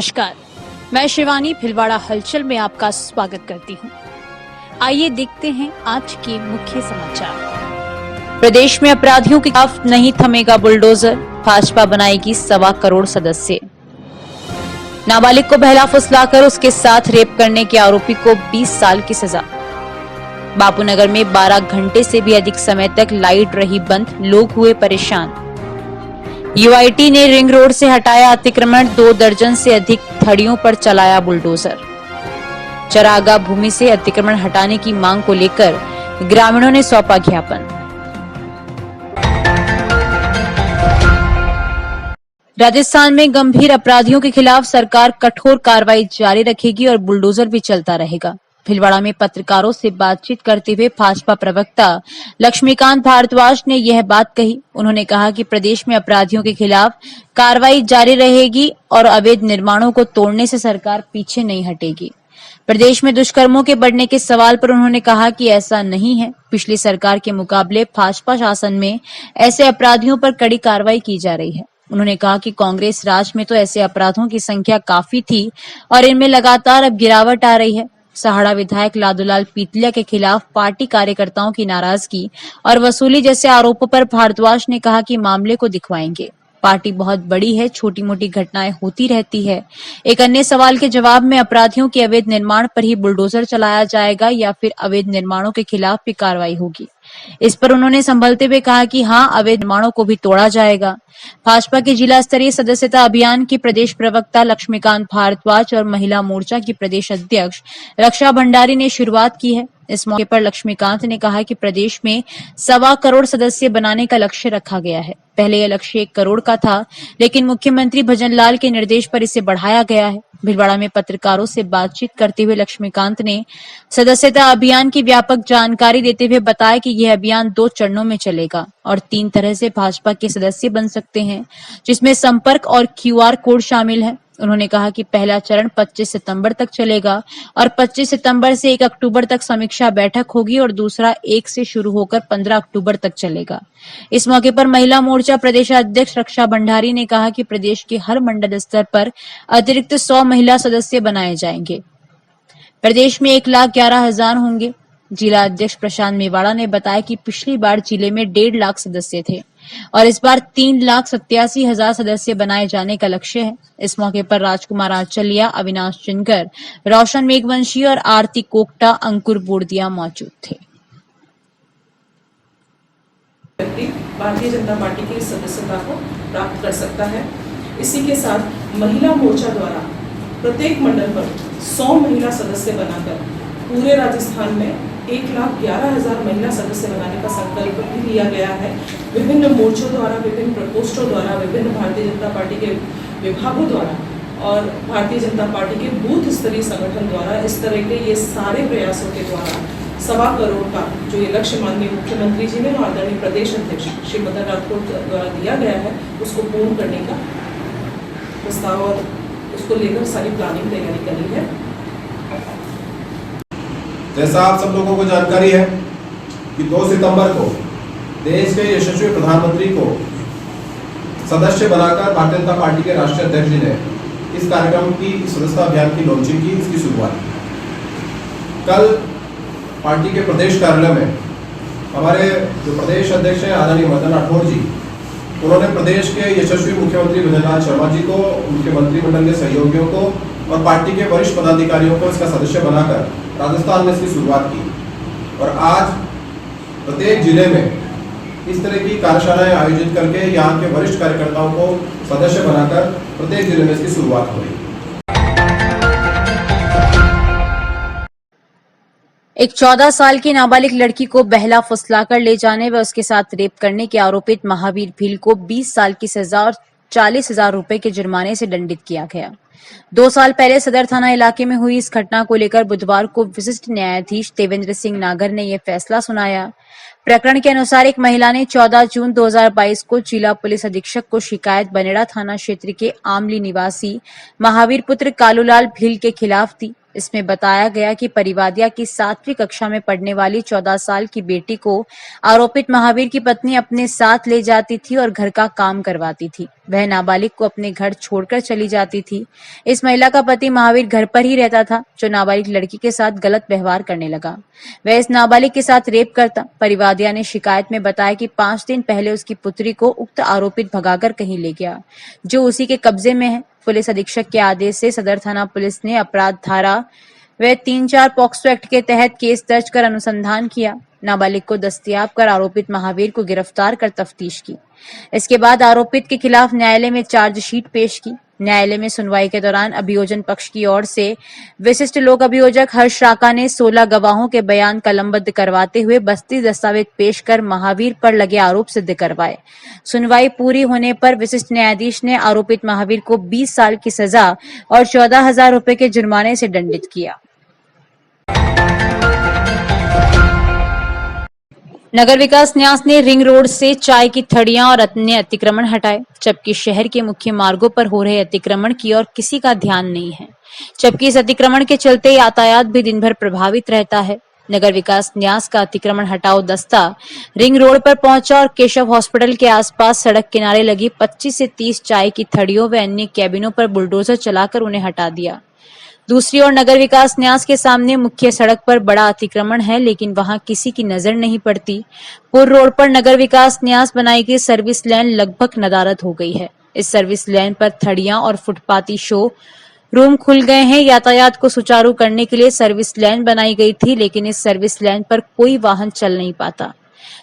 नमस्कार, मैं शिवानी भिलवाड़ा हलचल में आपका स्वागत करती हूं। आइए देखते हैं आज के मुख्य समाचार। प्रदेश में अपराधियों के खिलाफ नहीं थमेगा बुलडोजर, भाजपा बनाएगी 1.25 करोड़ सदस्य। नाबालिग को बहला फुसलाकर उसके साथ रेप करने के आरोपी को 20 साल की सजा। बापूनगर में 12 घंटे से भी अधिक समय तक लाइट रही बंद, लोग हुए परेशान। यूआईटी ने रिंग रोड से हटाया अतिक्रमण, 2 दर्जन से अधिक धड़ियों पर चलाया बुलडोजर। चरागाह भूमि से अतिक्रमण हटाने की मांग को लेकर ग्रामीणों ने सौंपा ज्ञापन। राजस्थान में गंभीर अपराधियों के खिलाफ सरकार कठोर कार्रवाई जारी रखेगी और बुलडोजर भी चलता रहेगा। भिलवाड़ा में पत्रकारों से बातचीत करते हुए भाजपा प्रवक्ता लक्ष्मीकांत भारद्वाज ने यह बात कही। उन्होंने कहा कि प्रदेश में अपराधियों के खिलाफ कार्रवाई जारी रहेगी और अवैध निर्माणों को तोड़ने से सरकार पीछे नहीं हटेगी। प्रदेश में दुष्कर्मों के बढ़ने के सवाल पर उन्होंने कहा कि ऐसा नहीं है। पिछली सरकार के मुकाबले भाजपा शासन में ऐसे अपराधियों पर कड़ी कार्रवाई की जा रही है। उन्होंने कहा कि कांग्रेस राज में तो ऐसे अपराधों की संख्या काफी थी और इनमें लगातार अब गिरावट आ रही है। सहाड़ा विधायक लादूलाल पीतलिया के खिलाफ पार्टी कार्यकर्ताओं की नाराजगी और वसूली जैसे आरोपों पर भारद्वाज ने कहा कि मामले को दिखवाएंगे। पार्टी बहुत बड़ी है, छोटी मोटी घटनाएं होती रहती है। एक अन्य सवाल के जवाब में अपराधियों के अवैध निर्माण पर ही बुलडोजर चलाया जाएगा या फिर अवैध निर्माणों के खिलाफ भी कार्रवाई होगी। इस पर उन्होंने संभलते हुए कहा कि हाँ, अवैध निर्माणों को भी तोड़ा जाएगा। भाजपा के जिला स्तरीय सदस्यता अभियान की प्रदेश प्रवक्ता लक्ष्मीकांत भारद्वाज और महिला मोर्चा की प्रदेश अध्यक्ष रक्षा भंडारी ने शुरुआत की है। इस मौके पर लक्ष्मीकांत ने कहा कि प्रदेश में 1.25 करोड़ सदस्य बनाने का लक्ष्य रखा गया है। पहले यह लक्ष्य 1 करोड़ का था, लेकिन मुख्यमंत्री भजनलाल के निर्देश पर इसे बढ़ाया गया है। भिलवाड़ा में पत्रकारों से बातचीत करते हुए लक्ष्मीकांत ने सदस्यता अभियान की व्यापक जानकारी देते हुए बताया कि यह अभियान 2 चरणों में चलेगा और 3 तरह से भाजपा के सदस्य बन सकते हैं, जिसमें संपर्क और क्यूआर कोड शामिल है। उन्होंने कहा कि पहला चरण 25 सितंबर तक चलेगा और 25 सितंबर से 1 अक्टूबर तक समीक्षा बैठक होगी और दूसरा 1 से शुरू होकर 15 अक्टूबर तक चलेगा। इस मौके पर महिला मोर्चा प्रदेश अध्यक्ष रक्षा भंडारी ने कहा कि प्रदेश के हर मंडल स्तर पर अतिरिक्त 100 महिला सदस्य बनाए जाएंगे। प्रदेश में 1,11,000 होंगे। जिला अध्यक्ष प्रशांत मेवाड़ा ने बताया कि पिछली बार जिले में 1.5 लाख सदस्य थे और इस बार 3,87,000 सदस्य बनाए जाने का लक्ष्य है। इस मौके पर राजकुमार आंचलिया, अविनाश चिनकर, रोशन मेघवंशी और आरती कोकटा, अंकुर बोर्दिया मौजूद थे। भारतीय जनता पार्टी की सदस्यता को प्राप्त कर सकता है। इसी के साथ महिला मोर्चा द्वारा प्रत्येक मंडल पर 100 महिला सदस्य बनाकर पूरे राजस्थान में 1,11,000 महिला सदस्य बनाने का संकल्प भी लिया गया है। विभिन्न मोर्चों द्वारा, विभिन्न प्रकोष्ठों द्वारा, विभिन्न भारतीय जनता पार्टी के विभागों द्वारा और भारतीय जनता पार्टी के बूथ स्तरीय संगठन द्वारा इस तरह के ये सारे प्रयासों के द्वारा 1.25 करोड़ का जो ये लक्ष्य माननीय मुख्यमंत्री जी ने और आदरणीय प्रदेश अध्यक्ष श्री मदन राठौर द्वारा दिया गया है, उसको पूर्ण करने का प्रस्ताव और उसको लेकर सारी प्लानिंग तैयारी करी है। जैसा आप सब लोगों को जानकारी है कि 2 सितंबर को देश के यशस्वी प्रधानमंत्री को सदस्य बनाकर भारतीय जनता पार्टी के राष्ट्रीय अध्यक्ष जी ने इस कार्यक्रम की सदस्यता अभियान की लॉन्चिंग की, इसकी शुरुआत की। कल पार्टी के प्रदेश कार्यालय में हमारे जो प्रदेश अध्यक्ष हैं आदरणीय मदन राठौर जी, उन्होंने प्रदेश के यशस्वी मुख्यमंत्री भजनलाल शर्मा जी को, उनके मंत्रिमंडल के सहयोगियों को और पार्टी के वरिष्ठ पदाधिकारियों को इसका सदस्य बनाकर राजस्थान में इसकी शुरुआत की और आज प्रत्येक जिले में इस तरह की कार्यशालाएं आयोजित करके यहाँ के वरिष्ठ कार्यकर्ताओं को सदस्य बनाकर प्रत्येक जिले में इसकी शुरुआत हो रही है। एक 14 साल की नाबालिग लड़की को बहला फुसलाकर ले जाने व उसके साथ रेप करने के आरोपित महावीर भील को 20 साल की सजा और 40,000 रुपए के जुर्माने से दंडित किया गया। 2 साल पहले सदर थाना इलाके में हुई इस घटना को लेकर बुधवार को विशिष्ट न्यायाधीश देवेंद्र सिंह नागर ने यह फैसला सुनाया। प्रकरण के अनुसार एक महिला ने 14 जून 2022 को जिला पुलिस अधीक्षक को शिकायत बनेड़ा थाना क्षेत्र के आमली निवासी महावीर पुत्र कालूलाल भील के खिलाफ दी। इसमें बताया गया कि परिवादिया की 7वीं कक्षा में पढ़ने वाली 14 साल की बेटी को आरोपित महावीर की पत्नी अपने साथ ले जाती थी और घर का काम करवाती थी। वह नाबालिग को अपने घर छोड़कर चली जाती थी। इस महिला का पति महावीर घर पर ही रहता था, जो नाबालिग लड़की के साथ गलत व्यवहार करने लगा। वह इस नाबालिग के साथ रेप करता। परिवादिया ने शिकायत में बताया कि 5 दिन पहले उसकी पुत्री को उक्त आरोपित भगाकर कहीं ले गया, जो उसी के कब्जे में है। पुलिस अधीक्षक के आदेश से सदर थाना पुलिस ने अपराध धारा व 3-4 पॉक्सो एक्ट के तहत केस दर्ज कर अनुसंधान किया। नाबालिग को दस्तयाब कर आरोपित महावीर को गिरफ्तार कर तफ्तीश की। इसके बाद आरोपित के खिलाफ न्यायालय में चार्जशीट पेश की। न्यायालय में सुनवाई के दौरान अभियोजन पक्ष की ओर से विशिष्ट लोक अभियोजक हर्ष राका ने 16 गवाहों के बयान कलमबद्ध करवाते हुए 32 दस्तावेज पेश कर महावीर पर लगे आरोप सिद्ध करवाए। सुनवाई पूरी होने पर विशिष्ट न्यायाधीश ने आरोपित महावीर को 20 साल की सजा और 14,000 रुपए के जुर्माने से दंडित किया। नगर विकास न्यास ने रिंग रोड से चाय की थड़ियां और अन्य अतिक्रमण हटाए, जबकि शहर के मुख्य मार्गों पर हो रहे अतिक्रमण की ओर किसी का ध्यान नहीं है, जबकि इस अतिक्रमण के चलते यातायात भी दिन भर प्रभावित रहता है। नगर विकास न्यास का अतिक्रमण हटाओ दस्ता रिंग रोड पर पहुंचा और केशव हॉस्पिटल के आसपास सड़क किनारे लगी 25 से 30 चाय की थड़ियों व अन्य कैबिनों पर बुलडोजर चलाकर उन्हें हटा दिया। दूसरी ओर नगर विकास न्यास के सामने मुख्य सड़क पर बड़ा अतिक्रमण है, लेकिन वहां किसी की नजर नहीं पड़ती। पुर रोड पर नगर विकास न्यास बनाई गई सर्विस लेन लगभग नदारद हो गई है। इस सर्विस लेन पर थड़ियां और फुटपाती शो रूम खुल गए हैं। यातायात को सुचारू करने के लिए सर्विस लेन बनाई गई थी, लेकिन इस सर्विस लेन पर कोई वाहन चल नहीं पाता।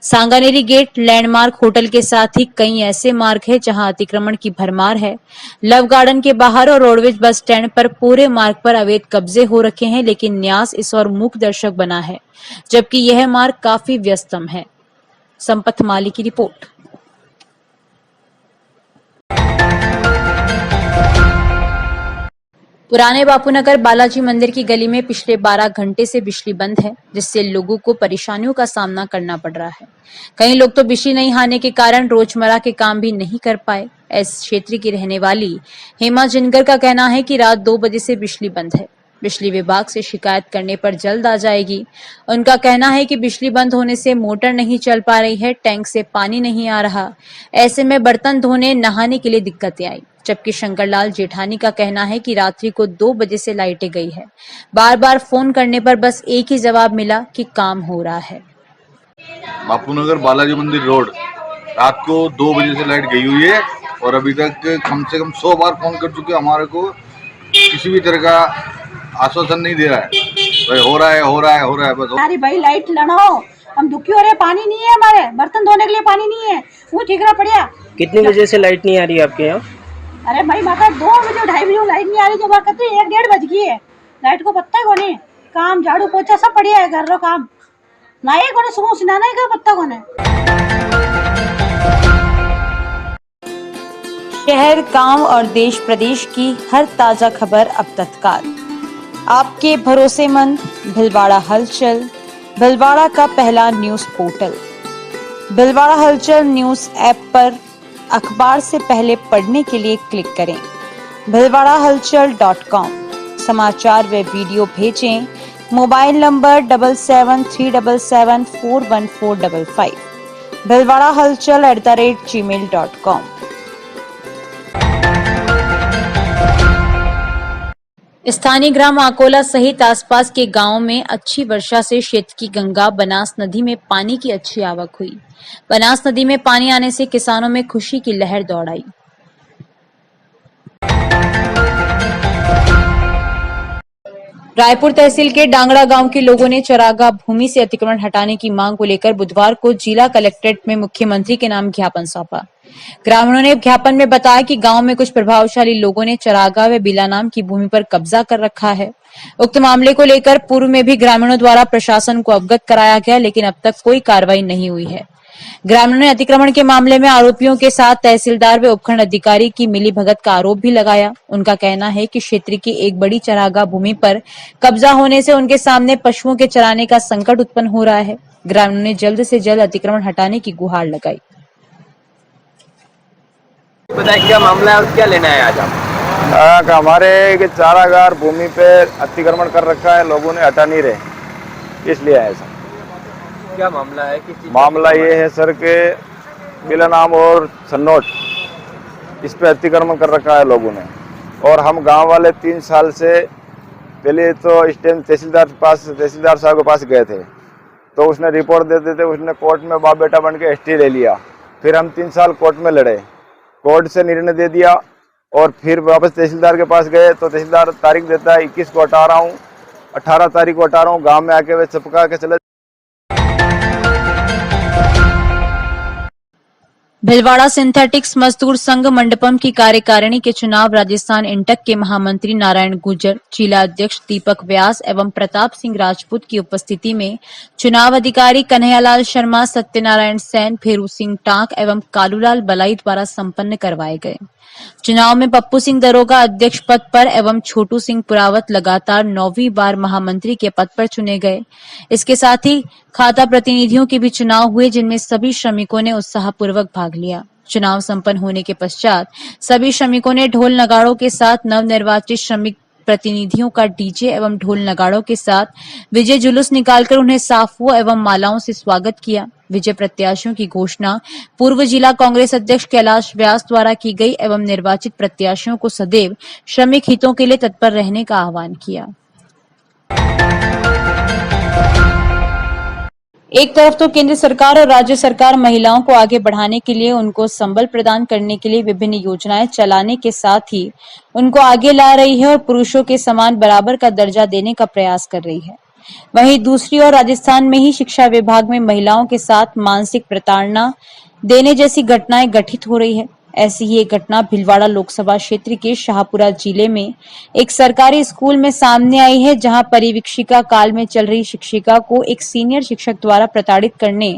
सांगानेरी गेट, लैंडमार्क होटल के साथ ही कई ऐसे मार्ग है जहां अतिक्रमण की भरमार है। लव गार्डन के बाहर और रोडवेज बस स्टैंड पर पूरे मार्ग पर अवैध कब्जे हो रखे हैं, लेकिन न्यास इस और मूक दर्शक बना है, जबकि यह मार्ग काफी व्यस्तम है। संपत माली की रिपोर्ट। पुराने बापूनगर बालाजी मंदिर की गली में पिछले 12 घंटे से बिजली बंद है, जिससे लोगों को परेशानियों का सामना करना पड़ रहा है। कई लोग तो बिजली नहीं आने के कारण रोजमर्रा के काम भी नहीं कर पाए। इस क्षेत्र की रहने वाली हेमा जिनकर का कहना है कि रात 2 बजे से बिजली बंद है। बिजली विभाग से शिकायत करने पर जल्द आ जाएगी। उनका कहना है कि बिजली बंद होने से मोटर नहीं चल पा रही है, टैंक से पानी नहीं आ रहा। ऐसे में बर्तन धोने, नहाने के लिए दिक्कतें आई। जबकि शंकरलाल जेठानी का कहना है कि रात्रि को 2 बजे से लाइटें गई है। बार बार फोन करने पर बस एक ही जवाब मिला कि काम हो रहा है। बापूनगर बालाजी मंदिर रोड रात को 2 बजे से लाइट गई हुई है और अभी तक कम से कम 100 बार फोन कर चुके। हमारे को किसी भी तरह का आश्वासन नहीं दे रहा है। भाई हो रहा है बस। अरे भाई लाइट लगाओ, हम दुखी हो रहे हैं। पानी नहीं है, हमारे बर्तन धोने के लिए पानी नहीं है। वो ठीक रहा पड़िया। कितने बजे से लाइट नहीं आ रही है आपके यहाँ? अरे भाई माता 2 बजे 2:30 बजे लाइट नहीं आ रही। जब कहते 1-1:30 बज गई है, लाइट को पत्ता कोने। काम झाड़ू पोछा सब बढ़िया है, घर रो काम नाये कोने। सुबह सिनाना का पत्ता कोने। शहर, गांव और देश प्रदेश की हर ताजा खबर अब तत्काल आपके भरोसेमंद भिलवाड़ा हलचल, भिलवाड़ा का पहला न्यूज पोर्टल। भिलवाड़ा हलचल न्यूज ऐप पर अखबार से पहले पढ़ने के लिए क्लिक करें bhilwadahalchal.com। समाचार व वीडियो भेजें मोबाइल नंबर 7737741455 bhilwadahalchal@gmail.com। स्थानीय ग्राम आकोला सहित आसपास के गांवों में अच्छी वर्षा से क्षेत्र की गंगा बनास नदी में पानी की अच्छी आवक हुई। बनास नदी में पानी आने से किसानों में खुशी की लहर दौड़ आई। रायपुर तहसील के डांगड़ा गांव के लोगों ने चरागाह भूमि से अतिक्रमण हटाने की मांग को लेकर बुधवार को जिला कलेक्ट्रेट में मुख्यमंत्री के नाम ज्ञापन सौंपा। ग्रामीणों ने ज्ञापन में बताया कि गांव में कुछ प्रभावशाली लोगों ने चरागाह व बिला नाम की भूमि पर कब्जा कर रखा है। उक्त मामले को लेकर पूर्व में भी ग्रामीणों द्वारा प्रशासन को अवगत कराया गया, लेकिन अब तक कोई कार्रवाई नहीं हुई है। ग्रामीणों ने अतिक्रमण के मामले में आरोपियों के साथ तहसीलदार व उपखंड अधिकारी की मिलीभगत का आरोप भी लगाया। उनका कहना है कि क्षेत्र की एक बड़ी चरागाह भूमि पर कब्जा होने से उनके सामने पशुओं के चराने का संकट उत्पन्न हो रहा है। ग्रामीणों ने जल्द से जल्द अतिक्रमण हटाने की गुहार लगाई। बताइए क्या मामला है और क्या लेना है आज आप? कि हमारे के चारागार भूमि पे अतिक्रमण कर रखा है, लोगों ने हटा नहीं रहे, इसलिए है ऐसा। क्या मामला है? किस चीज़ का मामला ये है सर के बिला नाम और सन्नोट इस पे अतिक्रमण कर रखा है लोगों ने, और हम गांव वाले 3 साल से पहले तो इस टाइम तहसीलदार साहब के पास गए थे, तो उसने रिपोर्ट दे देते, उसने कोर्ट में बाप बेटा बन के ST ले लिया। फिर हम 3 साल कोर्ट में लड़े, कोर्ट से निर्णय दे दिया, और फिर वापस तहसीलदार के पास गए तो तहसीलदार तारीख देता है 21 को हटा रहा हूँ, 18 तारीख को हटा रहा हूँ। गाँव में आके वे चपका के चले। भिलवाड़ा सिंथेटिक्स मजदूर संघ मंडपम की कार्यकारिणी के चुनाव राजस्थान इंटक के महामंत्री नारायण गुर्जर, जिला अध्यक्ष दीपक व्यास एवं प्रताप सिंह राजपूत की उपस्थिति में चुनाव अधिकारी कन्हैयालाल शर्मा, सत्यनारायण सेन, फेरू सिंह टांक एवं कालूलाल बलाई द्वारा संपन्न करवाए गए। चुनाव में पप्पू सिंह दरोगा अध्यक्ष पद पर एवं छोटू सिंह पुरावत लगातार 9वीं बार महामंत्री के पद पर चुने गए। इसके साथ ही खाता प्रतिनिधियों के भी चुनाव हुए, जिनमें सभी श्रमिकों ने उत्साहपूर्वक भाग लिया। चुनाव संपन्न होने के पश्चात सभी श्रमिकों ने ढोल नगाड़ों के साथ नवनिर्वाचित श्रमिक प्रतिनिधियों का डीजे एवं ढोल नगाड़ों के साथ विजय जुलूस निकालकर उन्हें साफों एवं मालाओं से स्वागत किया। विजय प्रत्याशियों की घोषणा पूर्व जिला कांग्रेस अध्यक्ष कैलाश व्यास द्वारा की गई एवं निर्वाचित प्रत्याशियों को सदैव श्रमिक हितों के लिए तत्पर रहने का आह्वान किया। एक तरफ तो केंद्र सरकार और राज्य सरकार महिलाओं को आगे बढ़ाने के लिए, उनको संबल प्रदान करने के लिए विभिन्न योजनाएं चलाने के साथ ही उनको आगे ला रही है और पुरुषों के समान बराबर का दर्जा देने का प्रयास कर रही है। वहीं दूसरी ओर राजस्थान में ही शिक्षा विभाग में महिलाओं के साथ मानसिक प्रताड़ना देने जैसी घटनाएं घटित हो रही है। ऐसी ही एक घटना भिलवाड़ा लोकसभा क्षेत्र के शाहपुरा जिले में एक सरकारी स्कूल में सामने आई है, जहां परिवीक्षिका काल में चल रही शिक्षिका को एक सीनियर शिक्षक द्वारा प्रताड़ित करने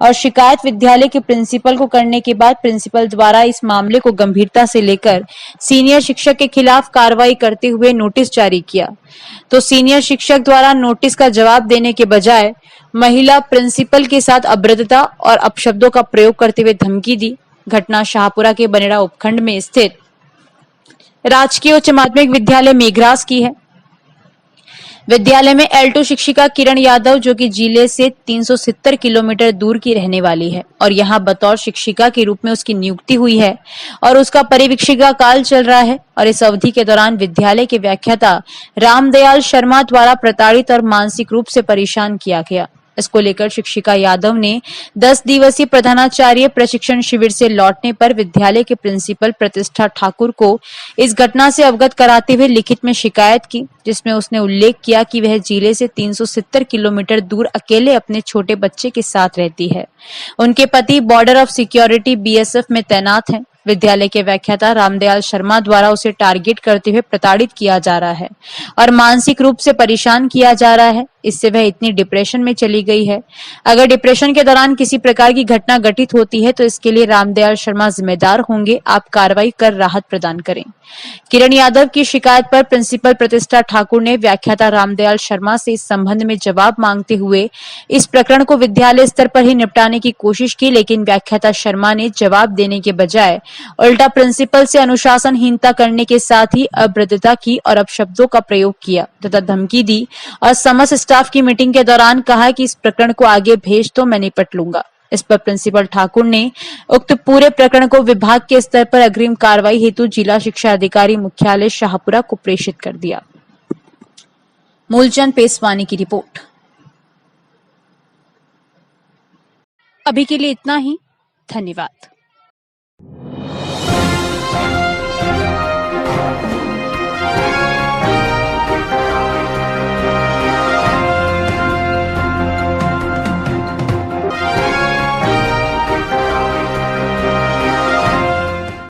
और शिकायत विद्यालय के प्रिंसिपल को करने के बाद प्रिंसिपल द्वारा इस मामले को गंभीरता से लेकर सीनियर शिक्षक के खिलाफ कार्रवाई करते हुए नोटिस जारी किया, तो सीनियर शिक्षक द्वारा नोटिस का जवाब देने के बजाय महिला प्रिंसिपल के साथ अभद्रता और अपशब्दों का प्रयोग करते हुए धमकी दी। घटना शाहपुरा के बनेड़ा उपखंड में स्थित राजकीय उच्च माध्यमिक विद्यालय मेघराज की है। विद्यालय में L2 शिक्षिका किरण यादव, जो कि जिले से 370 किलोमीटर दूर की रहने वाली है और यहां बतौर शिक्षिका के रूप में उसकी नियुक्ति हुई है और उसका परिवीक्षिका काल चल रहा है, और इस अवधि के दौरान विद्यालय के व्याख्याता रामदयाल शर्मा द्वारा प्रताड़ित और मानसिक रूप से परेशान किया गया। इसको लेकर शिक्षिका यादव ने 10 दिवसीय प्रधानाचार्य प्रशिक्षण शिविर से लौटने पर विद्यालय के प्रिंसिपल प्रतिष्ठा ठाकुर को इस घटना से अवगत कराते हुए लिखित में शिकायत की, जिसमें उसने उल्लेख किया कि वह जिले से 370 किलोमीटर दूर अकेले अपने छोटे बच्चे के साथ रहती है। उनके पति बॉर्डर ऑफ सिक्योरिटी BSF में तैनात हैं। विद्यालय के व्याख्याता रामदयाल शर्मा द्वारा उसे टारगेट करते हुए प्रताड़ित किया जा रहा है और मानसिक रूप से परेशान किया जा रहा है। इससे वह इतनी डिप्रेशन में चली गई है। अगर डिप्रेशन के दौरान किसी प्रकार की घटना घटित होती है तो इसके लिए रामदयाल शर्मा जिम्मेदार होंगे। आप कार्रवाई कर राहत प्रदान करें। किरण यादव की शिकायत पर प्रिंसिपल प्रतिष्ठा ठाकुर ने व्याख्याता रामदयाल शर्मा से इस संबंध में जवाब मांगते हुए इस प्रकरण को विद्यालय स्तर पर ही निपटाने की कोशिश की, लेकिन व्याख्याता शर्मा ने जवाब देने के बजाय उल्टा प्रिंसिपल से अनुशासनहीनता करने के साथ ही अभद्रता की और अपशब्दों का प्रयोग किया तथा धमकी दी और समस्त स्टाफ की मीटिंग के दौरान कहा कि इस प्रकरण को आगे भेज तो मैं निपट लूंगा। इस पर प्रिंसिपल ठाकुर ने उक्त पूरे प्रकरण को विभाग के स्तर पर अग्रिम कार्रवाई हेतु जिला शिक्षा अधिकारी मुख्यालय शाहपुरा को प्रेषित कर दिया। मूलचंद पेसवानी की रिपोर्ट। अभी के लिए इतना ही। धन्यवाद।